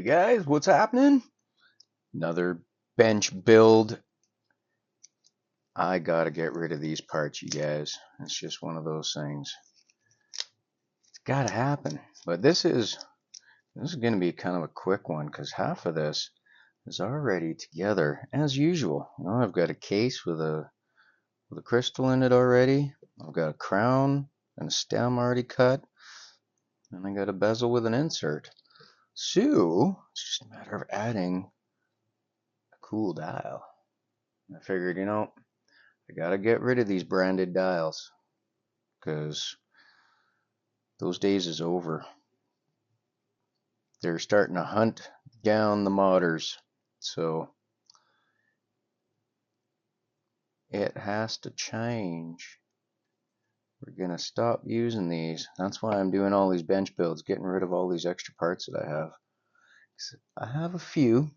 guys, what's happening? Another bench build. I gotta get rid of these parts, you guys. It's just one of those things. It's gotta happen. But this is gonna be kind of a quick one because half of this is already together as usual. You know, I've got a case with a crystal in it already. I've got a crown and a stem already cut, and I got a bezel with an insert. So it's just a matter of adding a cool dial. I figured, I gotta get rid of these branded dials because those days is over. They're starting to hunt down the modders, so it has to change. We're gonna stop using these. That's why I'm doing all these bench builds, getting rid of all these extra parts that I have. I have a few,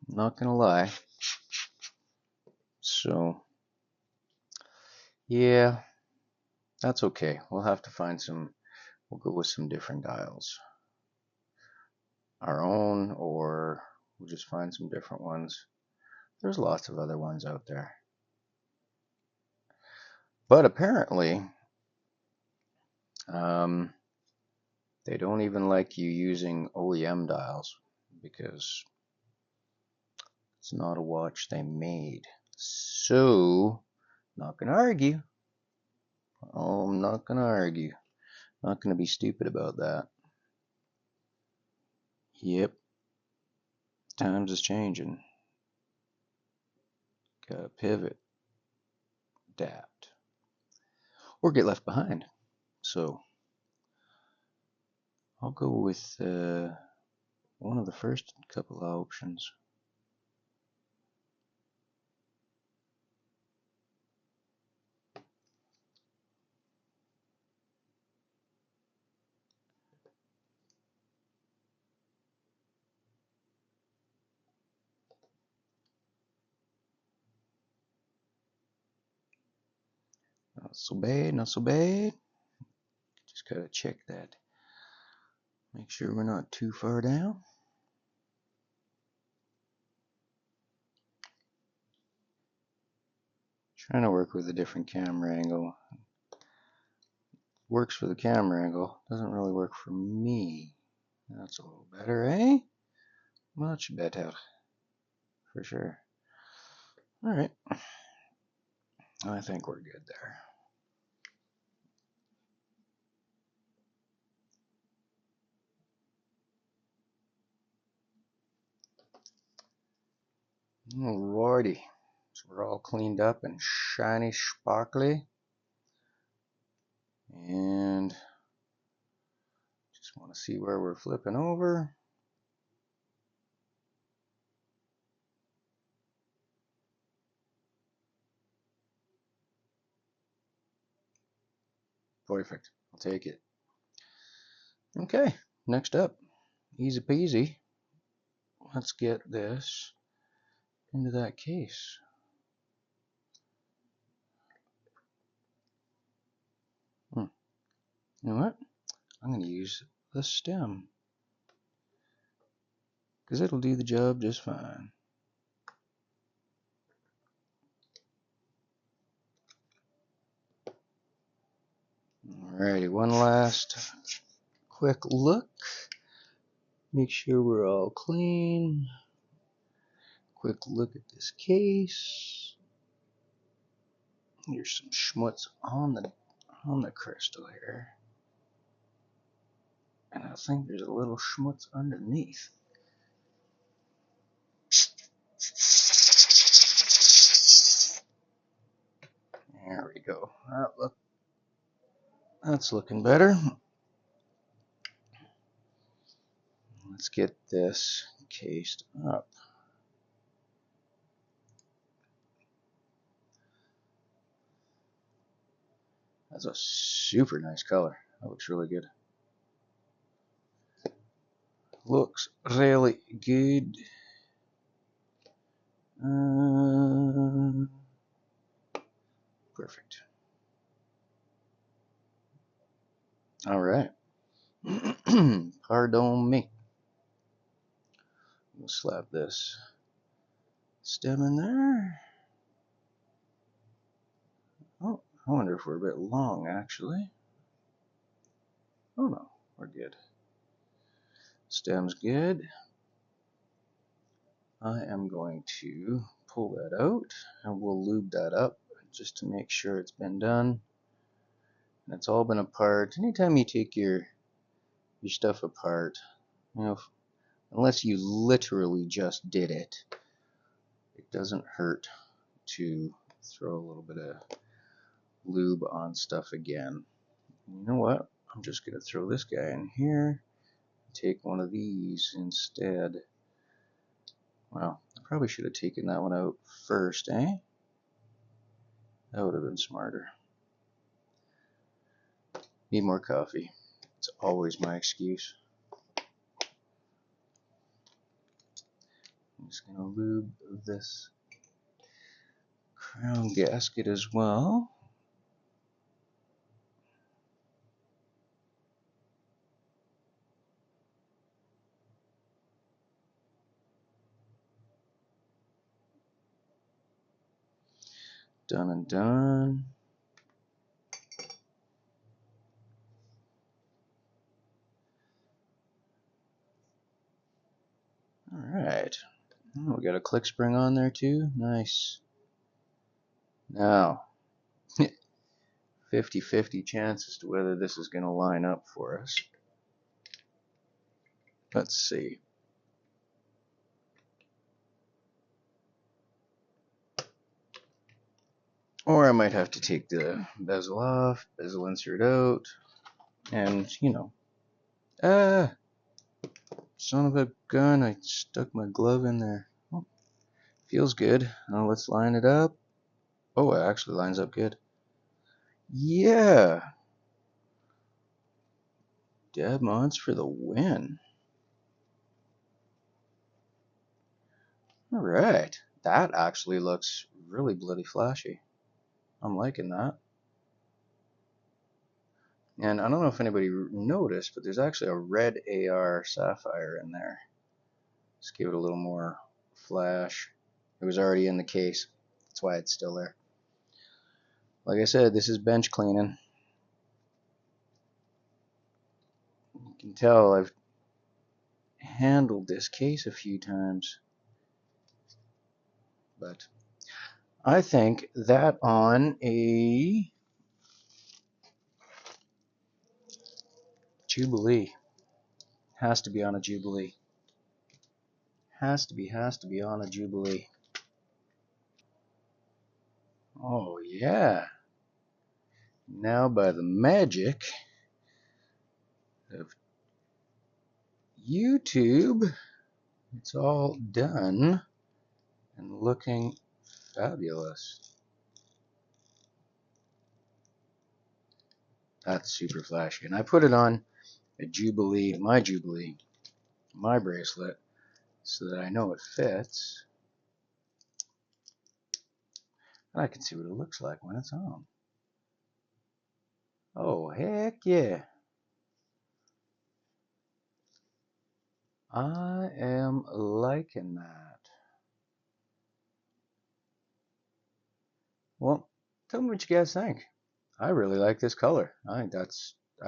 I'm not gonna lie. So yeah, that's okay. We'll have to find some. We'll go with some different dials, our own, or we'll just find some different ones. There's lots of other ones out there. But apparently, they don't even like you using OEM dials because it's not a watch they made. So, not going to argue. Oh, I'm not going to argue. Not going to be stupid about that. Yep. Times is changing. Gotta pivot, adapt, or get left behind. So, I'll go with one of the first couple of options. Not so bad, not so bad. Just gotta check that. Make sure we're not too far down. Trying to work with a different camera angle. Works for the camera angle, doesn't really work for me. That's a little better, eh? Much better. For sure. Alright. I think we're good there. Alrighty. So we're all cleaned up and shiny, sparkly. And just want to see where we're flipping over. Perfect. I'll take it. Okay, next up. Easy peasy. Let's get this into that case. You know what? I'm going to use the stem because it'll do the job just fine. Alrighty, one last quick look. Make sure we're all clean. Quick look at this case. There's some schmutz on the crystal here. And I think there's a little schmutz underneath. There we go. That's looking better. Let's get this cased up. That's a super nice color. That looks really good. Looks really good. Perfect. All right. Pardon me. We'll slap this stem in there. Oh, I wonder if we're a bit long, actually. Oh no, we're good. Stem's good. I am going to pull that out, and we'll lube that up just to make sure it's been done. And it's all been apart. Anytime you take your stuff apart, you know, unless you literally just did it, it doesn't hurt to throw a little bit of lube on stuff again. You know what? I'm just going to throw this guy in here. Take one of these instead. Well, I probably should have taken that one out first, eh? That would have been smarter. Need more coffee. It's always my excuse. I'm just going to lube this crown gasket as well. Done and done. Alright. Oh, we got a click spring on there too. Nice. Now, 50-50 chance as to whether this is going to line up for us. Let's see. Or I might have to take the bezel off, bezel insert out, and, you know. Son of a gun, I stuck my glove in there. Oh, feels good. Now let's line it up. Oh, it actually lines up good. Yeah. Dad mods for the win. Alright. That actually looks really bloody flashy. I'm liking that. And I don't know if anybody noticed, but there's actually a red AR sapphire in there. Just give it a little more flash. It was already in the case. That's why it's still there. Like I said, this is bench cleaning. You can tell I've handled this case a few times. But I think that on a Jubilee. Has to be on a Jubilee. Has to be on a Jubilee. Oh yeah. Now by the magic of YouTube, it's all done and looking fabulous. That's super flashy. And I put it on a Jubilee, my bracelet, so that I know it fits. And I can see what it looks like when it's on. Oh, heck yeah. I am liking that. Well, tell me what you guys think. I really like this color. I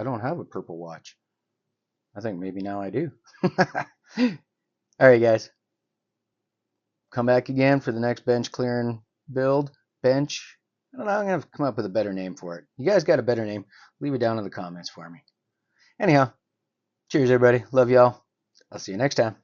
don't have a purple watch. I think maybe now I do. Alright guys. Come back again for the next bench clearing build. Bench. I don't know, I'm going to come up with a better name for it. You guys got a better name? Leave it down in the comments for me. Anyhow, cheers everybody. Love y'all. I'll see you next time.